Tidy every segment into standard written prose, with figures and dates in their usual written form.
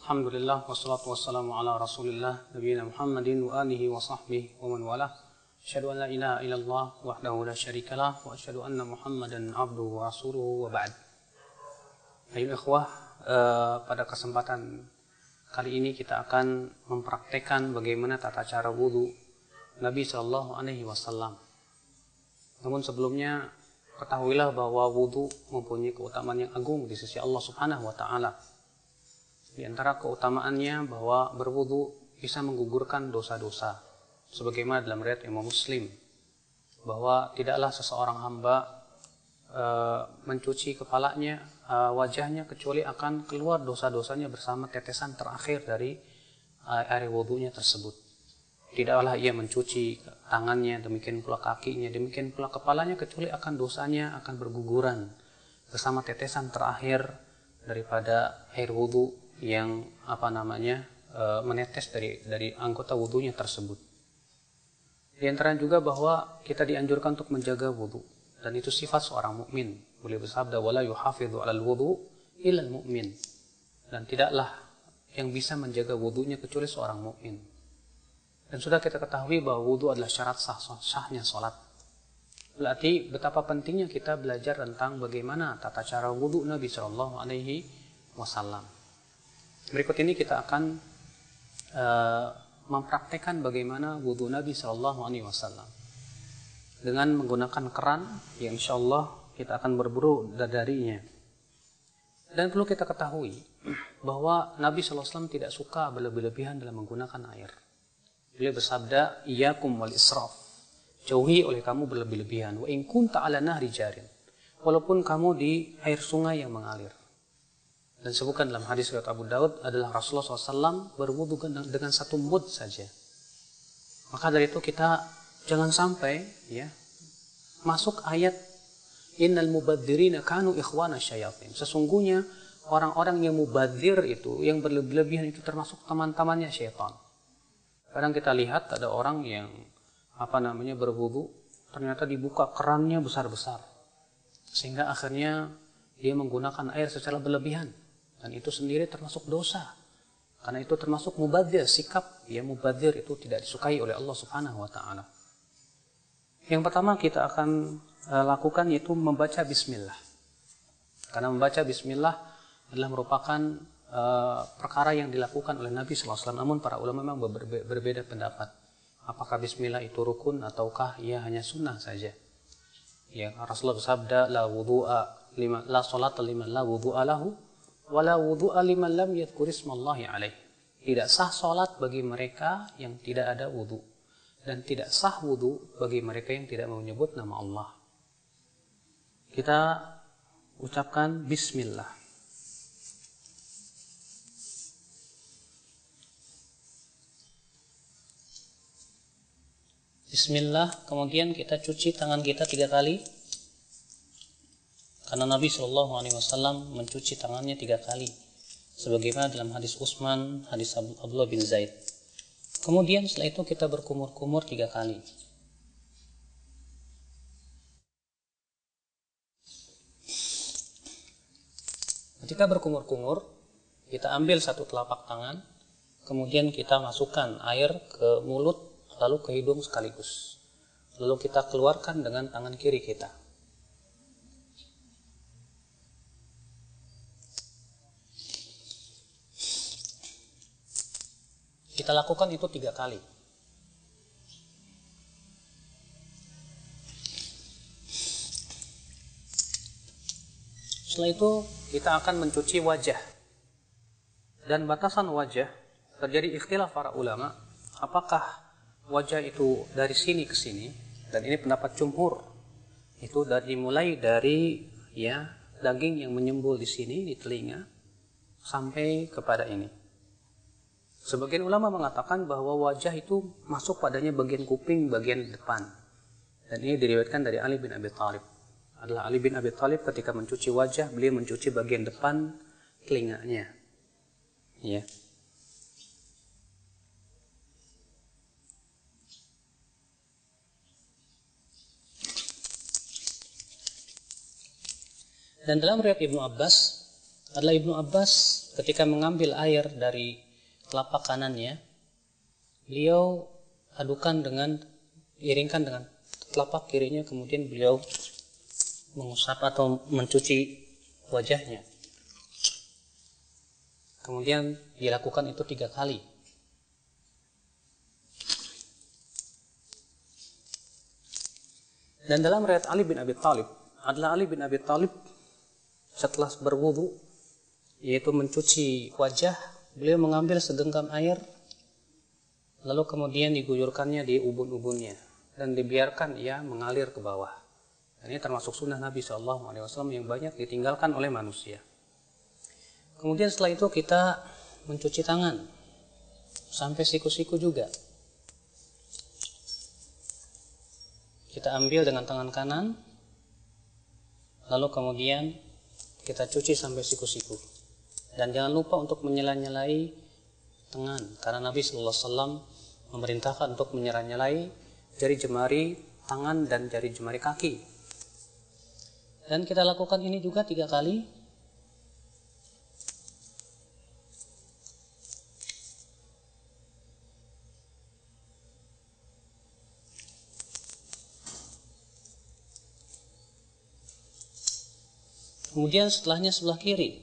Alhamdulillah wassalatu wassalamu ala Rasulillah nabiyina Muhammadin wa alihi wa sahbihi wa man walah. Asyhadu an la ilaha illallah wahdahu la syarikalah wa asyhadu anna Muhammadan abduhu wa rasuluhu wa ba'd. Ayo ikhwah, pada kesempatan kali ini kita akan mempraktekkan bagaimana tata cara wudu Nabi sallallahu alaihi wasallam. Namun sebelumnya ketahuilah bahwa wudu mempunyai keutamaan yang agung di sisi Allah Subhanahu wa taala. Di antara keutamaannya bahwa berwudu bisa menggugurkan dosa-dosa. Sebagaimana dalam riwayat Imam Muslim bahwa tidaklah seseorang hamba mencuci kepalanya, wajahnya, kecuali akan keluar dosa-dosanya bersama tetesan terakhir dari air wudunya tersebut. Tidaklah ia mencuci tangannya, demikian pula kakinya, demikian pula kepalanya, kecuali akan dosanya akan berguguran bersama tetesan terakhir daripada air wudu yang menetes dari anggota wudunya tersebut. Di antara juga bahwa kita dianjurkan untuk menjaga wudu, dan itu sifat seorang mukmin. Beliau bersabda, wala yuhafidhu 'alal wudu illal mu'min. Dan tidaklah yang bisa menjaga wudunya kecuali seorang mukmin. Dan sudah kita ketahui bahwa wudu adalah syarat sahnya salat. Berarti betapa pentingnya kita belajar tentang bagaimana tata cara wudu Nabi sallallahu alaihi wasallam. Berikut ini kita akan mempraktekkan bagaimana wudu Nabi sallallahu alaihi wasallam dengan menggunakan keran yang insyaallah kita akan berburu darinya. Dan perlu kita ketahui bahwa Nabi sallallahu alaihi wasallam tidak suka berlebih-lebihan dalam menggunakan air. Beliau bersabda, iyyakum wal israf. Jauhi oleh kamu berlebih-lebihan. Wa in kunta 'ala nahri jarin. Walaupun kamu di air sungai yang mengalir. Dan sebutkan dalam hadis riwayat Abu Daud adalah Rasulullah SAW berwudu dengan satu mud saja. Maka dari itu kita jangan sampai masuk ayat innal mubadzirina kanu ikhwana syayatin. Sesungguhnya orang-orang yang mubadzir itu, yang berlebih-lebihan itu termasuk teman-temannya syaitan. Kadang kita lihat ada orang yang berwudu, ternyata dibuka kerannya besar-besar. Sehingga akhirnya dia menggunakan air secara berlebihan. Dan itu sendiri termasuk dosa. Karena itu termasuk mubadzir, sikap mubadzir itu tidak disukai oleh Allah Subhanahu wa taala. Yang pertama kita akan lakukan yaitu membaca bismillah. Karena membaca bismillah adalah merupakan perkara yang dilakukan oleh Nabi sallallahu alaihi wasallam. Namun para ulama memang berbeda pendapat. Apakah bismillah itu rukun ataukah ia hanya sunnah saja? Ya, Rasulullah bersabda, la salata liman la wudu'a lahu wala wudu'a liman lam yadhkur ismallahi alaih. Tidak sah salat bagi mereka yang tidak ada wudu, dan tidak sah wudu bagi mereka yang tidak menyebut nama Allah. Kita ucapkan bismillah. Bismillah, kemudian kita cuci tangan kita 3 kali. Karena Nabi Shallallahu Alaihi Wasallam mencuci tangannya 3 kali, sebagaimana dalam hadis Utsman, hadis Abdullah bin Zaid. Kemudian setelah itu kita berkumur-kumur 3 kali. Ketika berkumur-kumur, kita ambil satu telapak tangan, kemudian kita masukkan air ke mulut, lalu ke hidung sekaligus. Lalu kita keluarkan dengan tangan kiri kita. Kita lakukan itu 3 kali. Setelah itu kita akan mencuci wajah. Dan batasan wajah terjadi ikhtilaf para ulama, apakah wajah itu dari sini ke sini, dan ini pendapat jumhur. Itu dimulai dari daging yang menyembul di sini di telinga sampai kepada ini. Sebagian ulama mengatakan bahwa wajah itu masuk padanya bagian kuping bagian depan. Dan ini diriwayatkan dari Ali bin Abi Thalib. Adalah Ali bin Abi Thalib ketika mencuci wajah, beliau mencuci bagian depan telinganya. Ya. Dan dalam riwayat Ibnu Abbas adalah Ibnu Abbas ketika mengambil air dari telapak kanannya, beliau iringkan dengan telapak kirinya, kemudian beliau mengusap atau mencuci wajahnya. Kemudian dilakukan itu 3 kali. Dan dalam riwayat Ali bin Abi Thalib, adalah Ali bin Abi Thalib setelah berwudu, yaitu mencuci wajah, beliau mengambil segenggam air, lalu kemudian diguyurkannya di ubun-ubunnya dan dibiarkan ia mengalir ke bawah. Dan ini termasuk sunnah Nabi SAW yang banyak ditinggalkan oleh manusia. Kemudian setelah itu kita mencuci tangan sampai siku-siku juga. Kita ambil dengan tangan kanan, lalu kemudian kita cuci sampai siku-siku. Dan jangan lupa untuk menyela-nyelai tangan, karena Nabi SAW memerintahkan untuk menyela-nyelai jari jemari tangan dan jari jemari kaki. Dan kita lakukan ini juga 3 kali. Kemudian setelahnya sebelah kiri.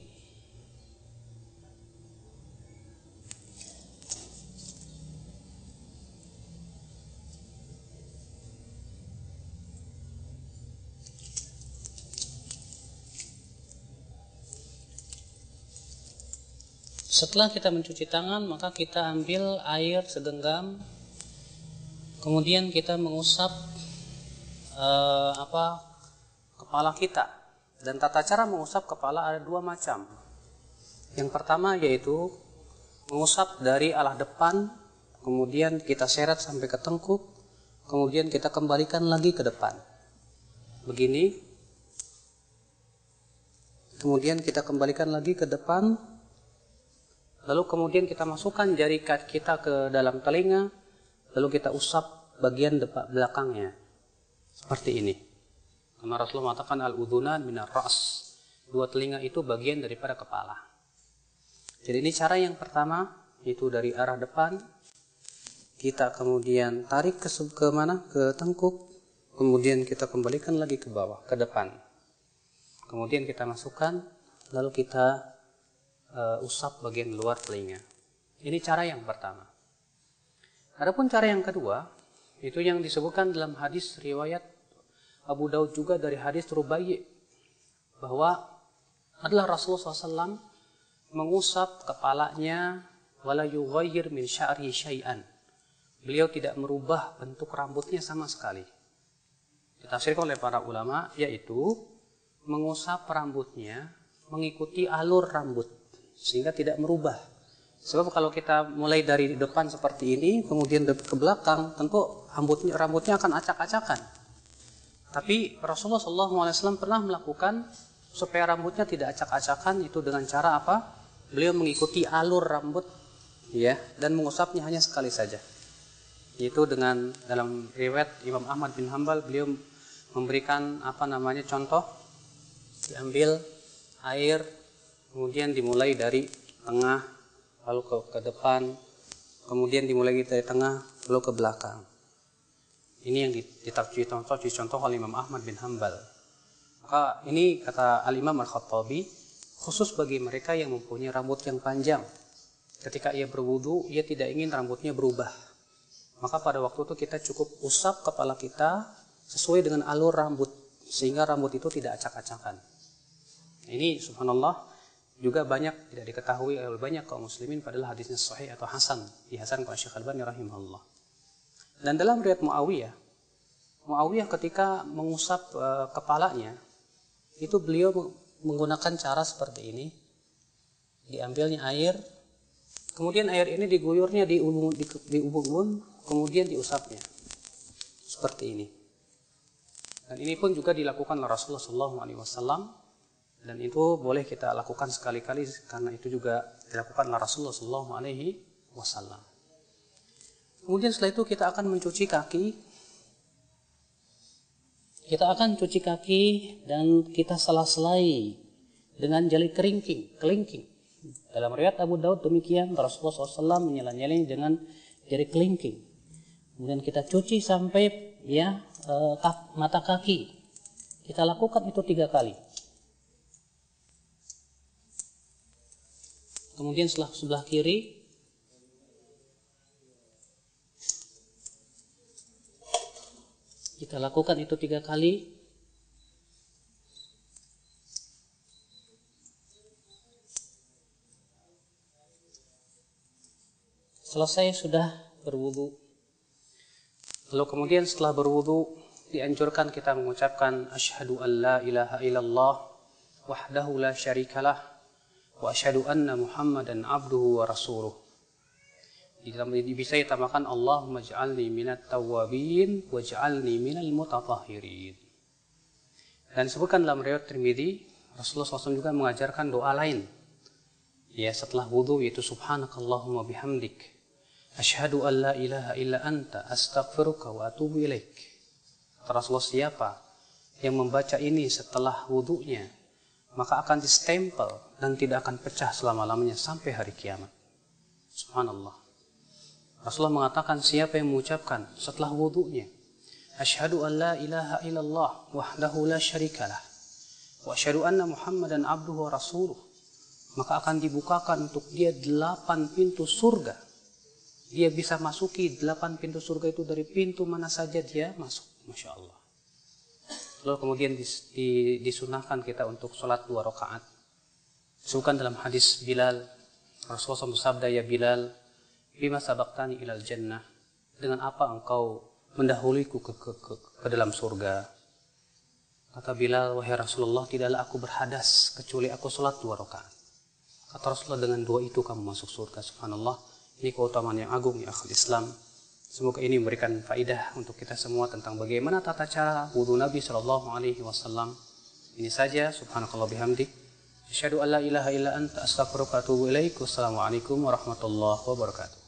Setelah kita mencuci tangan, maka kita ambil air segenggam, kemudian kita mengusap kepala kita. Dan tata cara mengusap kepala ada 2 macam. Yang pertama yaitu mengusap dari arah depan, kemudian kita seret sampai ke tengkuk, kemudian kita kembalikan lagi ke depan. Begini. Kemudian kita kembalikan lagi ke depan. Lalu kemudian kita masukkan jari kita ke dalam telinga, lalu kita usap bagian belakangnya. Seperti ini. Karena Rasulullah mengatakan al-udhunan minar ra's. 2 telinga itu bagian daripada kepala. Jadi ini cara yang pertama, itu dari arah depan. Kita kemudian tarik ke mana? Ke tengkuk. Kemudian kita kembalikan lagi ke bawah, ke depan. Kemudian kita masukkan, lalu kita usap bagian luar telinga. Ini cara yang pertama. Adapun cara yang kedua, itu yang disebutkan dalam hadis riwayat Abu Daud juga dari hadis Rubai', bahwa adalah Rasulullah SAW mengusap kepalanya wala yughayyir min sya'ri syai'an. Beliau tidak merubah bentuk rambutnya sama sekali. Ditafsirkan oleh para ulama, yaitu mengusap rambutnya mengikuti alur rambut sehingga tidak merubah. Sebab kalau kita mulai dari depan seperti ini kemudian ke belakang, tentu rambutnya akan acak-acakan. Tapi Rasulullah SAW pernah melakukan supaya rambutnya tidak acak-acakan, itu dengan cara apa? Beliau mengikuti alur rambut, ya, dan mengusapnya hanya sekali saja. Yaitu dengan dalam riwayat Imam Ahmad bin Hanbal, beliau memberikan contoh, diambil air, kemudian dimulai dari tengah, lalu ke depan, kemudian dimulai dari tengah, lalu ke belakang. Ini yang dicontoh oleh Imam Ahmad bin Hanbal. Maka ini kata Al-Imam Al-Khattabi, khusus bagi mereka yang mempunyai rambut yang panjang. Ketika ia berwudu, ia tidak ingin rambutnya berubah. Maka pada waktu itu kita cukup usap kepala kita sesuai dengan alur rambut, sehingga rambut itu tidak acak-acakan. Ini subhanallah juga banyak tidak diketahui oleh banyak kaum muslimin, padahal hadisnya sahih atau hasan, dihasankan oleh Syekh Al-Albani rahimahullah. Dan dalam riwayat Muawiyah ketika mengusap kepalanya, itu beliau menggunakan cara seperti ini. Diambilnya air, kemudian air ini diguyurnya di ubun-ubun, kemudian diusapnya. Seperti ini. Dan ini pun juga dilakukan oleh Rasulullah SAW. Dan itu boleh kita lakukan sekali-kali, karena itu juga dilakukan oleh Rasulullah SAW. Kemudian setelah itu kita akan mencuci kaki. Kita akan cuci kaki dan kita sela-selai dengan jari kelingking. Dalam riwayat Abu Daud demikian, Rasulullah SAW menyela-nyelanya dengan jari kelingking. Kemudian kita cuci sampai mata kaki. Kita lakukan itu 3 kali. Kemudian sebelah kiri kita lakukan itu 3 kali. Selesai sudah berwudu. Lalu kemudian setelah berwudu dianjurkan kita mengucapkan asyhadu an la ilaha illallah wahdahu la syarikalah wa asyhadu anna Muhammadan abduhu wa rasuluh. Bisa ditambahkan Allahumma ij'alni minat tawwabin waj'alni minal mutatahhirin. Dan disebutkan dalam riwayat Tirmidzi, Rasulullah SAW juga mengajarkan doa lain. Ya, setelah wudu, yaitu subhanakallahumma bihamdik asyhadu an la ilaha illa anta astaghfiruka wa atubu ilaik. Rasulullah, siapa yang membaca ini setelah wudunya, maka akan distempel dan tidak akan pecah selama-lamanya sampai hari kiamat. Subhanallah. Rasulullah mengatakan, siapa yang mengucapkan setelah wudunya asyhadu an la ilaha illallah wahdahu la syarikalah wa asyhadu anna Muhammadan abduhu wa rasuluh, maka akan dibukakan untuk dia 8 pintu surga. Dia bisa masuki 8 pintu surga itu dari pintu mana saja dia masuk. Masya Allah. Lalu kemudian disunahkan kita untuk sholat 2 rakaat. Disebutkan dalam hadis Bilal, Rasulullah bersabda, ya Bilal, bima sabaktani ilal jannah, dengan apa engkau mendahuluiku ke dalam surga. Kata Bilal, wahai Rasulullah, tidaklah aku berhadas kecuali aku sholat 2 rakaat. Kata Rasulullah, dengan 2 itu kamu masuk surga. Subhanallah. Ini keutamaan yang agung ya akhul Islam. Semoga ini memberikan faidah untuk kita semua tentang bagaimana tata cara wudu Nabi SAW. Ini saja. Subhanakallah bihamdik. Asyhadu an la ilaha illa anta astaghfiruka wa atubu ilaik. Wassalamualaikum warahmatullahi wabarakatuh.